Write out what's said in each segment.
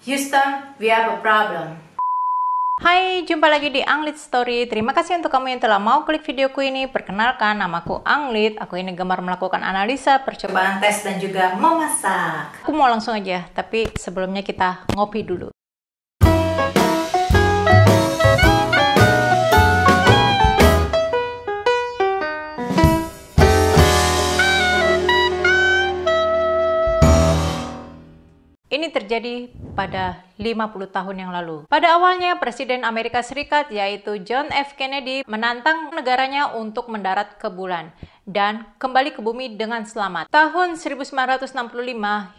Houston, we have a problem. Hai, jumpa lagi di Anglit Story. Terima kasih untuk kamu yang telah mau klik videoku ini. Perkenalkan, namaku Anglit. Aku ini gemar melakukan analisa, percobaan, Tes dan juga memasak. Aku mau langsung aja, tapi sebelumnya kita ngopi dulu. Ini terjadi pada 50 tahun yang lalu. Pada awalnya, Presiden Amerika Serikat yaitu John F. Kennedy menantang negaranya untuk mendarat ke bulan dan kembali ke bumi dengan selamat. Tahun 1965,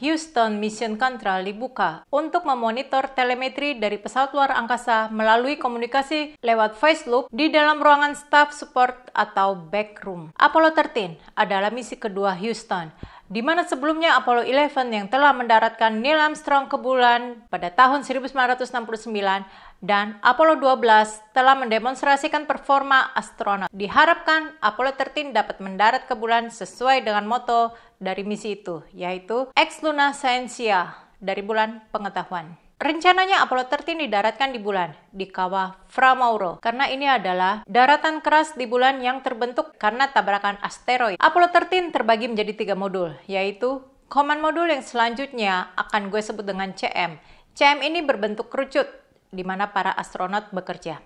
Houston Mission Control dibuka untuk memonitor telemetri dari pesawat luar angkasa melalui komunikasi lewat voice loop di dalam ruangan staff support atau backroom. Apollo 13 adalah misi kedua Houston, di mana sebelumnya Apollo 11 yang telah mendaratkan Neil Armstrong ke bulan pada tahun 1969 dan Apollo 12 telah mendemonstrasikan performa astronot. Diharapkan Apollo 13 dapat mendarat ke bulan sesuai dengan moto dari misi itu, yaitu Ex Luna Scientia, dari bulan pengetahuan. Rencananya Apollo 13 didaratkan di bulan, di kawah Fra Mauro, karena ini adalah daratan keras di bulan yang terbentuk karena tabrakan asteroid. Apollo 13 terbagi menjadi 3 modul, yaitu Command Module yang selanjutnya akan gue sebut dengan CM. CM ini berbentuk kerucut, di mana para astronot bekerja.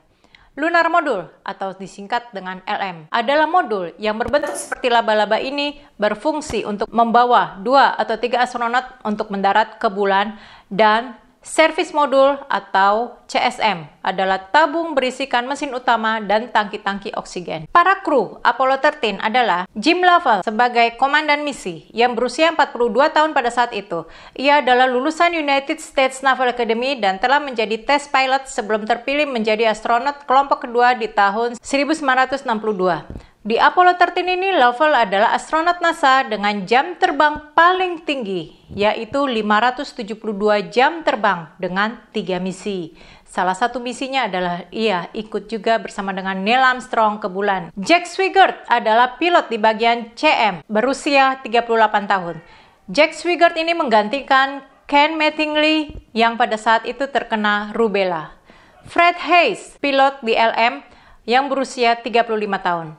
Lunar Module, atau disingkat dengan LM, adalah modul yang berbentuk seperti laba-laba ini berfungsi untuk membawa 2 atau 3 astronot untuk mendarat ke bulan, dan Service Module atau CSM adalah tabung berisikan mesin utama dan tangki-tangki oksigen. Para kru Apollo 13 adalah Jim Lovell sebagai komandan misi yang berusia 42 tahun pada saat itu. Ia adalah lulusan United States Naval Academy dan telah menjadi test pilot sebelum terpilih menjadi astronot kelompok kedua di tahun 1962. Di Apollo 13 ini, Lovell adalah astronot NASA dengan jam terbang paling tinggi, yaitu 572 jam terbang dengan 3 misi. Salah satu misinya adalah ia ikut juga bersama dengan Neil Armstrong ke bulan. Jack Swigert adalah pilot di bagian CM, berusia 38 tahun. Jack Swigert ini menggantikan Ken Mattingly yang pada saat itu terkena rubella. Fred Haise, pilot di LM yang berusia 35 tahun.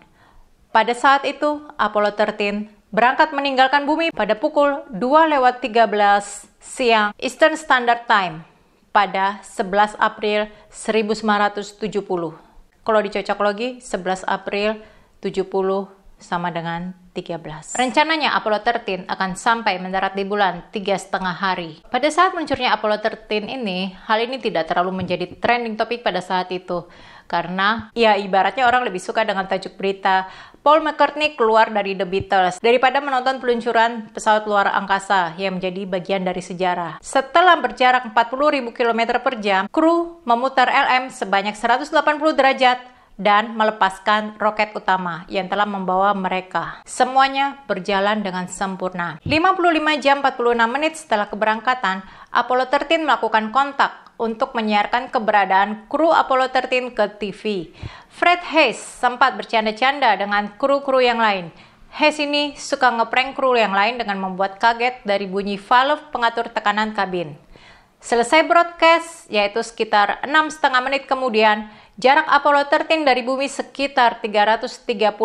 Pada saat itu, Apollo 13 berangkat meninggalkan bumi pada pukul 2:13 siang Eastern Standard Time pada 11 April 1970. Kalau dicocok lagi, 11 April 70 sama dengan 13. Rencananya Apollo 13 akan sampai mendarat di bulan 3,5 hari. Pada saat meluncurnya Apollo 13 ini, hal ini tidak terlalu menjadi trending topik pada saat itu. Karena ya ibaratnya orang lebih suka dengan tajuk berita Paul McCartney keluar dari The Beatles daripada menonton peluncuran pesawat luar angkasa yang menjadi bagian dari sejarah. Setelah berjarak 40.000 km per jam, kru memutar LM sebanyak 180 derajat dan melepaskan roket utama yang telah membawa mereka. Semuanya berjalan dengan sempurna. 55 jam 46 menit setelah keberangkatan, Apollo 13 melakukan kontak untuk menyiarkan keberadaan kru Apollo 13 ke TV. Fred Haise sempat bercanda-canda dengan kru-kru yang lain. Haise ini suka ngeprank kru yang lain dengan membuat kaget dari bunyi valve pengatur tekanan kabin. Selesai broadcast, yaitu sekitar 6,5 menit kemudian, jarak Apollo 13 dari bumi sekitar 330.000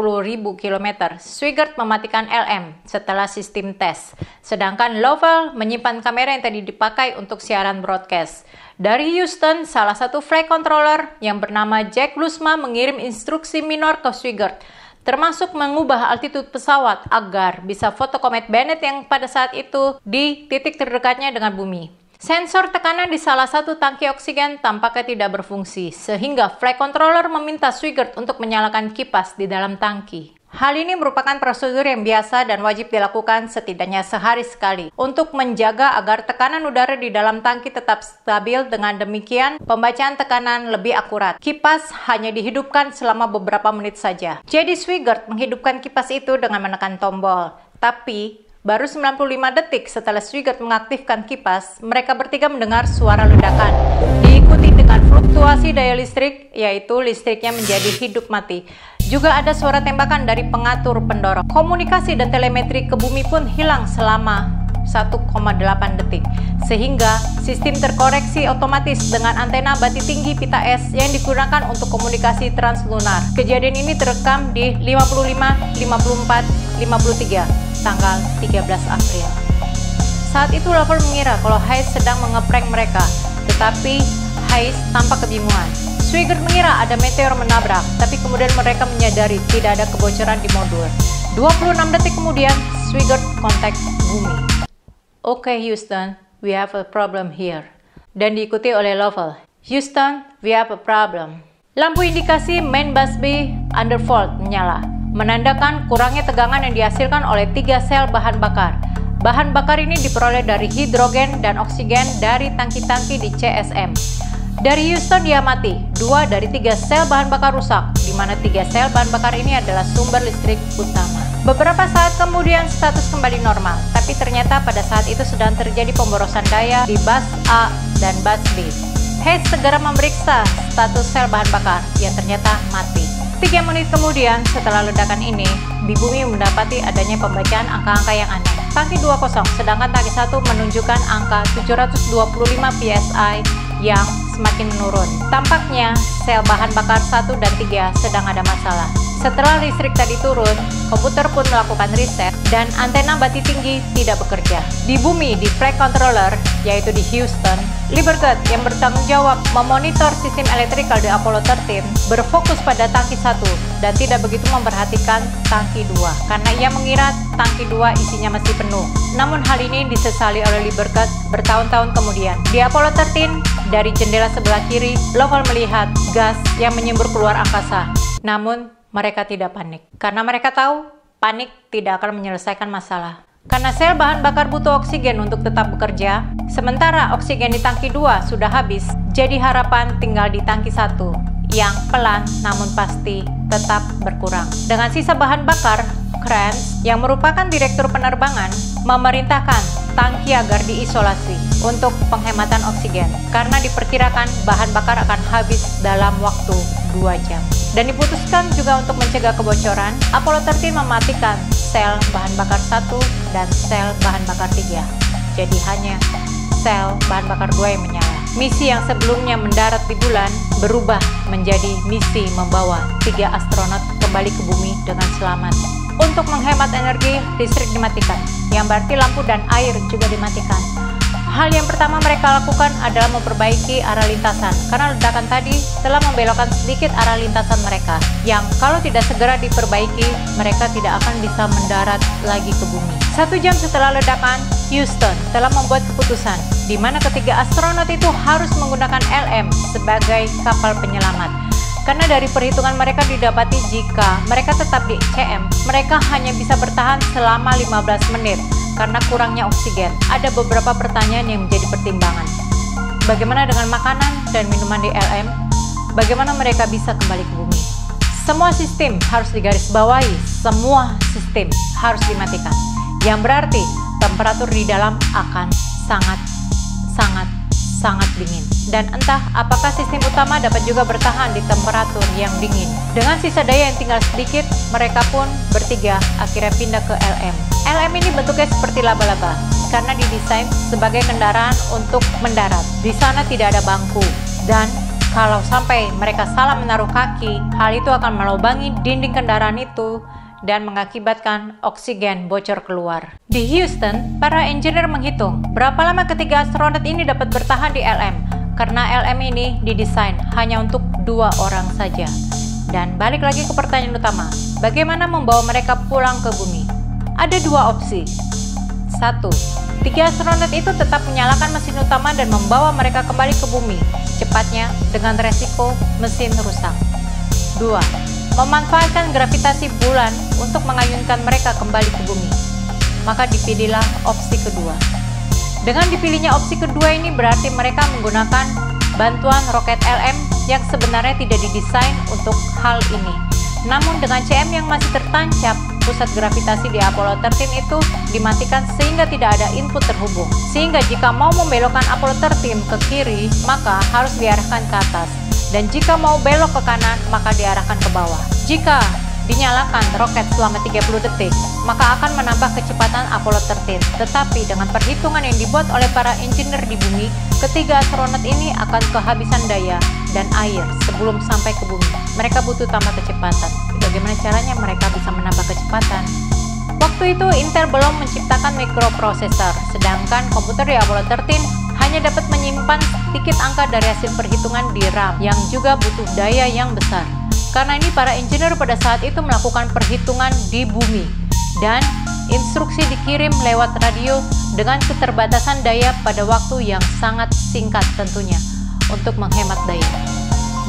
km. Swigert mematikan LM setelah sistem tes, sedangkan Lovell menyimpan kamera yang tadi dipakai untuk siaran broadcast. Dari Houston, salah satu flight controller yang bernama Jack Lusma mengirim instruksi minor ke Swigert, termasuk mengubah altitude pesawat agar bisa foto komet Bennett yang pada saat itu di titik terdekatnya dengan bumi. Sensor tekanan di salah satu tangki oksigen tampaknya tidak berfungsi, sehingga flight controller meminta Swigert untuk menyalakan kipas di dalam tangki. Hal ini merupakan prosedur yang biasa dan wajib dilakukan setidaknya sehari sekali untuk menjaga agar tekanan udara di dalam tangki tetap stabil. Dengan demikian, pembacaan tekanan lebih akurat. Kipas hanya dihidupkan selama beberapa menit saja. Jadi Swigert menghidupkan kipas itu dengan menekan tombol. Tapi baru 95 detik setelah Swigert mengaktifkan kipas, mereka bertiga mendengar suara ledakan, diikuti dengan fluktuasi daya listrik, yaitu listriknya menjadi hidup mati. Juga ada suara tembakan dari pengatur pendorong. Komunikasi dan telemetri ke bumi pun hilang selama 1,8 detik, sehingga sistem terkoreksi otomatis dengan antena bati tinggi pita es yang digunakan untuk komunikasi translunar. Kejadian ini terekam di 55, 54, 53, tanggal 13 April. Saat itu Lovell mengira kalau Hayes sedang mengeprank mereka, tetapi Hayes tampak kebingungan. Swigert mengira ada meteor menabrak, tapi kemudian mereka menyadari tidak ada kebocoran di modul. 26 detik kemudian, Swigert kontak bumi. "Oke, Houston, we have a problem here." Dan diikuti oleh Lovell. "Houston, we have a problem." Lampu indikasi main busway undervolt menyala, menandakan kurangnya tegangan yang dihasilkan oleh 3 sel bahan bakar. Bahan bakar ini diperoleh dari hidrogen dan oksigen dari tangki-tangki di CSM. Dari Houston diamati, 2 dari 3 sel bahan bakar rusak, di mana 3 sel bahan bakar ini adalah sumber listrik utama. Beberapa saat kemudian status kembali normal, tapi ternyata pada saat itu sedang terjadi pemborosan daya di bus A dan bus B. Hayes segera memeriksa status sel bahan bakar, yang ternyata mati. 3 menit kemudian setelah ledakan ini, di bumi mendapati adanya pembacaan angka-angka yang aneh. Tangki 2 kosong, sedangkan tangki 1 menunjukkan angka 725 PSI yang semakin menurun. Tampaknya sel bahan bakar 1 dan 3 sedang ada masalah. Setelah listrik tadi turun, komputer pun melakukan reset dan antena bati tinggi tidak bekerja. Di bumi, di flight controller, yaitu di Houston, Liebert yang bertanggung jawab memonitor sistem elektrikal di Apollo 13 berfokus pada tangki 1 dan tidak begitu memperhatikan tangki 2 karena ia mengira tangki 2 isinya masih penuh. Namun hal ini disesali oleh Liebert bertahun-tahun kemudian. Di Apollo 13, dari jendela sebelah kiri, Lovell melihat gas yang menyembur keluar angkasa. Namun mereka tidak panik, karena mereka tahu panik tidak akan menyelesaikan masalah. Karena sel bahan bakar butuh oksigen untuk tetap bekerja, sementara oksigen di tangki 2 sudah habis, jadi harapan tinggal di tangki 1, yang pelan namun pasti tetap berkurang. Dengan sisa bahan bakar, Kranz, yang merupakan direktur penerbangan, memerintahkan tangki agar diisolasi untuk penghematan oksigen, karena diperkirakan bahan bakar akan habis dalam waktu 2 jam. Dan diputuskan juga untuk mencegah kebocoran, Apollo 13 mematikan sel bahan bakar 1 dan sel bahan bakar 3. Jadi hanya sel bahan bakar 2 yang menyala. Misi yang sebelumnya mendarat di bulan berubah menjadi misi membawa 3 astronot kembali ke bumi dengan selamat. Untuk menghemat energi, listrik dimatikan, yang berarti lampu dan air juga dimatikan. Hal yang pertama mereka lakukan adalah memperbaiki arah lintasan, karena ledakan tadi telah membelokkan sedikit arah lintasan mereka, yang kalau tidak segera diperbaiki, mereka tidak akan bisa mendarat lagi ke bumi. 1 jam setelah ledakan, Houston telah membuat keputusan, di mana ketiga astronot itu harus menggunakan LM sebagai kapal penyelamat. Karena dari perhitungan mereka didapati jika mereka tetap di CM, mereka hanya bisa bertahan selama 15 menit karena kurangnya oksigen. Ada beberapa pertanyaan yang menjadi pertimbangan. Bagaimana dengan makanan dan minuman di LM? Bagaimana mereka bisa kembali ke bumi? Semua sistem harus digarisbawahi, semua sistem harus dimatikan. Yang berarti temperatur di dalam akan sangat dingin. Dan entah apakah sistem utama dapat juga bertahan di temperatur yang dingin. Dengan sisa daya yang tinggal sedikit, mereka pun bertiga akhirnya pindah ke LM. LM ini bentuknya seperti laba-laba karena didesain sebagai kendaraan untuk mendarat. Di sana tidak ada bangku, dan kalau sampai mereka salah menaruh kaki, hal itu akan melubangi dinding kendaraan itu dan mengakibatkan oksigen bocor keluar. Di Houston, para engineer menghitung berapa lama ketiga astronot ini dapat bertahan di LM, karena LM ini didesain hanya untuk 2 orang saja. Dan balik lagi ke pertanyaan utama, bagaimana membawa mereka pulang ke bumi? Ada 2 opsi. 1. 3 astronot itu tetap menyalakan mesin utama dan membawa mereka kembali ke bumi secepatnya dengan resiko mesin rusak. 2. Memanfaatkan gravitasi bulan untuk mengayunkan mereka kembali ke bumi. Maka dipilihlah opsi kedua. Dengan dipilihnya opsi kedua ini berarti mereka menggunakan bantuan roket LM yang sebenarnya tidak didesain untuk hal ini. Namun dengan CM yang masih tertancap, pusat gravitasi di Apollo 13 itu dimatikan sehingga tidak ada input terhubung. Sehingga jika mau membelokkan Apollo 13 ke kiri, maka harus diarahkan ke atas. Dan jika mau belok ke kanan, maka diarahkan ke bawah. Jika dinyalakan roket selama 30 detik, maka akan menambah kecepatan Apollo 13. Tetapi dengan perhitungan yang dibuat oleh para engineer di bumi, ketiga astronot ini akan kehabisan daya dan air sebelum sampai ke bumi. Mereka butuh tambah kecepatan. Bagaimana caranya mereka bisa menambah kecepatan? Waktu itu Intel belum menciptakan microprocessor, sedangkan komputer di Apollo 13 hanya dapat menyimpan sedikit angka dari hasil perhitungan di RAM yang juga butuh daya yang besar. Karena ini para engineer pada saat itu melakukan perhitungan di bumi dan instruksi dikirim lewat radio dengan keterbatasan daya pada waktu yang sangat singkat tentunya untuk menghemat daya.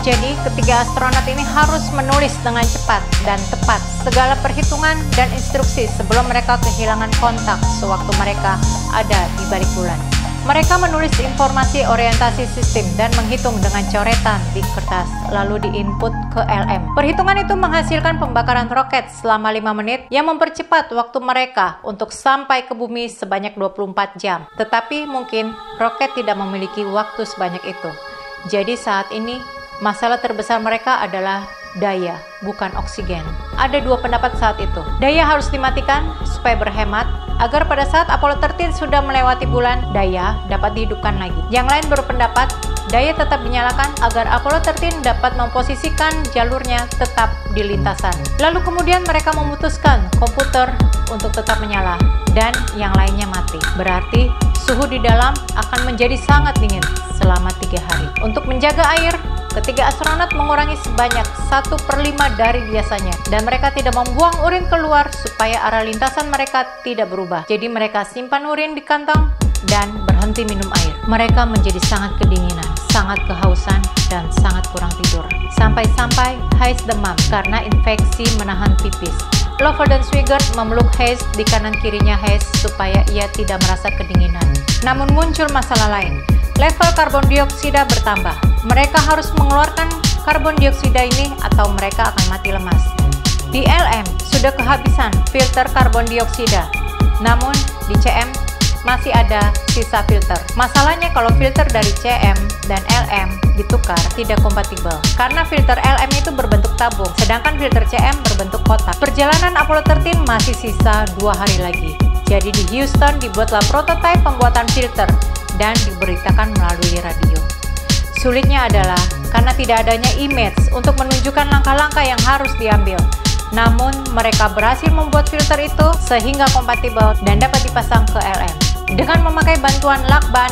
Jadi ketiga astronot ini harus menulis dengan cepat dan tepat segala perhitungan dan instruksi sebelum mereka kehilangan kontak sewaktu mereka ada di balik bulan. Mereka menulis informasi orientasi sistem dan menghitung dengan coretan di kertas, lalu diinput ke LM. Perhitungan itu menghasilkan pembakaran roket selama 5 menit yang mempercepat waktu mereka untuk sampai ke bumi sebanyak 24 jam. Tetapi mungkin roket tidak memiliki waktu sebanyak itu. Jadi saat ini, masalah terbesar mereka adalah daya, bukan oksigen. Ada dua pendapat saat itu. Daya harus dimatikan supaya berhemat, agar pada saat Apollo 13 sudah melewati bulan, daya dapat dihidupkan lagi. Yang lain berpendapat, daya tetap dinyalakan agar Apollo 13 dapat memposisikan jalurnya tetap di lintasan. Lalu kemudian mereka memutuskan komputer untuk tetap menyala, dan yang lainnya mati. Berarti suhu di dalam akan menjadi sangat dingin selama 3 hari. Untuk menjaga air, ketiga astronot mengurangi sebanyak 1/5 dari biasanya, dan mereka tidak membuang urin keluar supaya arah lintasan mereka tidak berubah. Jadi mereka simpan urin di kantong dan berhenti minum air. Mereka menjadi sangat kedinginan, sangat kehausan, dan sangat kurang tidur. Sampai-sampai Hayes demam karena infeksi menahan pipis. Lovell dan Swigert memeluk Hayes di kanan kirinya Hayes supaya ia tidak merasa kedinginan. Namun muncul masalah lain. Level karbon dioksida bertambah. Mereka harus mengeluarkan karbon dioksida ini atau mereka akan mati lemas. Di LM sudah kehabisan filter karbon dioksida. Namun di CM masih ada sisa filter. Masalahnya kalau filter dari CM dan LM ditukar tidak kompatibel karena filter LM itu berbentuk tabung, sedangkan filter CM berbentuk kotak. Perjalanan Apollo 13 masih sisa 2 hari lagi. Jadi di Houston dibuatlah prototipe pembuatan filter dan diberitakan melalui radio. Sulitnya adalah karena tidak adanya image untuk menunjukkan langkah-langkah yang harus diambil. Namun mereka berhasil membuat filter itu sehingga kompatibel dan dapat dipasang ke LM. Dengan memakai bantuan lakban,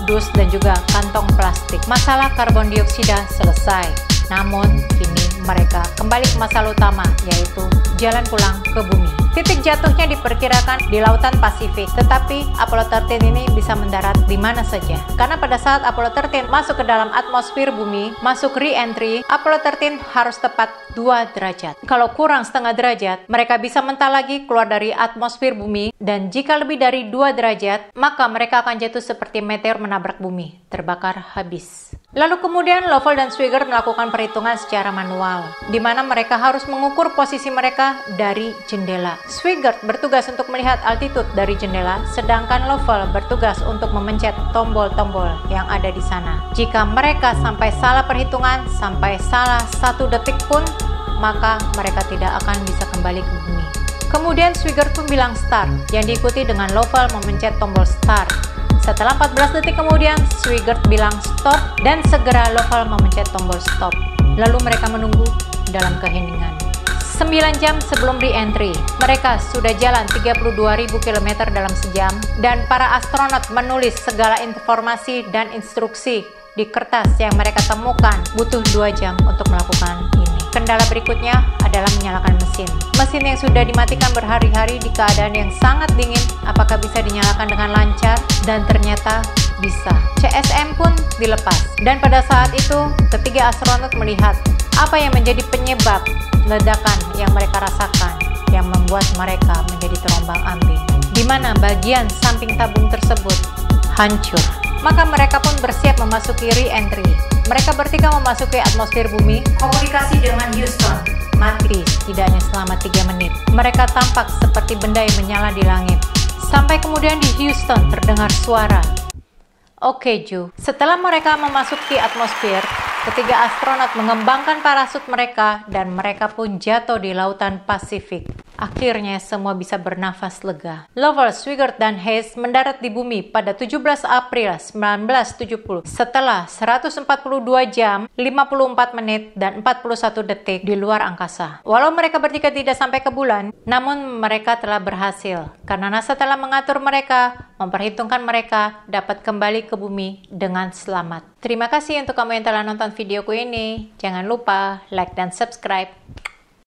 dus, dan juga kantong plastik, masalah karbon dioksida selesai. Namun kini mereka kembali ke masalah utama, yaitu jalan pulang ke bumi. Titik jatuhnya diperkirakan di Lautan Pasifik, tetapi Apollo 13 ini bisa mendarat di mana saja. Karena pada saat Apollo 13 masuk ke dalam atmosfer bumi, masuk re-entry, Apollo 13 harus tepat 2 derajat. Kalau kurang setengah derajat, mereka bisa mental lagi keluar dari atmosfer bumi, dan jika lebih dari 2 derajat, maka mereka akan jatuh seperti meteor menabrak bumi, terbakar habis. Lalu kemudian Lovell dan Swigert melakukan perhitungan secara manual, di mana mereka harus mengukur posisi mereka dari jendela. Swigert bertugas untuk melihat altitude dari jendela, sedangkan Lovell bertugas untuk memencet tombol-tombol yang ada di sana. Jika mereka sampai salah perhitungan, sampai salah 1 detik pun, maka mereka tidak akan bisa kembali ke bumi. Kemudian Swigert pun bilang start, yang diikuti dengan Lovell memencet tombol start. Setelah 14 detik kemudian, Swigert bilang stop dan segera Lovell memencet tombol stop. Lalu mereka menunggu dalam keheningan. 9 jam sebelum re-entry, mereka sudah jalan 32.000 km dalam sejam, dan para astronot menulis segala informasi dan instruksi di kertas yang mereka temukan. Butuh 2 jam untuk melakukan ini. Kendala berikutnya adalah menyalakan mesin. Mesin yang sudah dimatikan berhari-hari di keadaan yang sangat dingin, apakah bisa dinyalakan dengan lancar? Dan ternyata bisa. CSM pun dilepas. Dan pada saat itu, ketiga astronot melihat apa yang menjadi penyebab ledakan yang mereka rasakan, yang membuat mereka menjadi terombang-ambing, di mana bagian samping tabung tersebut hancur. Maka mereka pun bersiap memasuki re-entry. Mereka bertiga memasuki atmosfer bumi. Komunikasi dengan Houston mati setidaknya selama 3 menit. Mereka tampak seperti benda yang menyala di langit. Sampai kemudian di Houston terdengar suara. Oke, Ju. Setelah mereka memasuki atmosfer, Ketiga astronot mengembangkan parasut mereka dan mereka pun jatuh di lautan Pasifik. Akhirnya semua bisa bernafas lega. Lover, Swigert, dan Hayes mendarat di bumi pada 17 April 1970 setelah 142 jam, 54 menit, dan 41 detik di luar angkasa. Walau mereka bertiga tidak sampai ke bulan, namun mereka telah berhasil karena NASA telah mengatur mereka, memperhitungkan mereka dapat kembali ke bumi dengan selamat. Terima kasih untuk kamu yang telah nonton videoku ini. Jangan lupa like dan subscribe.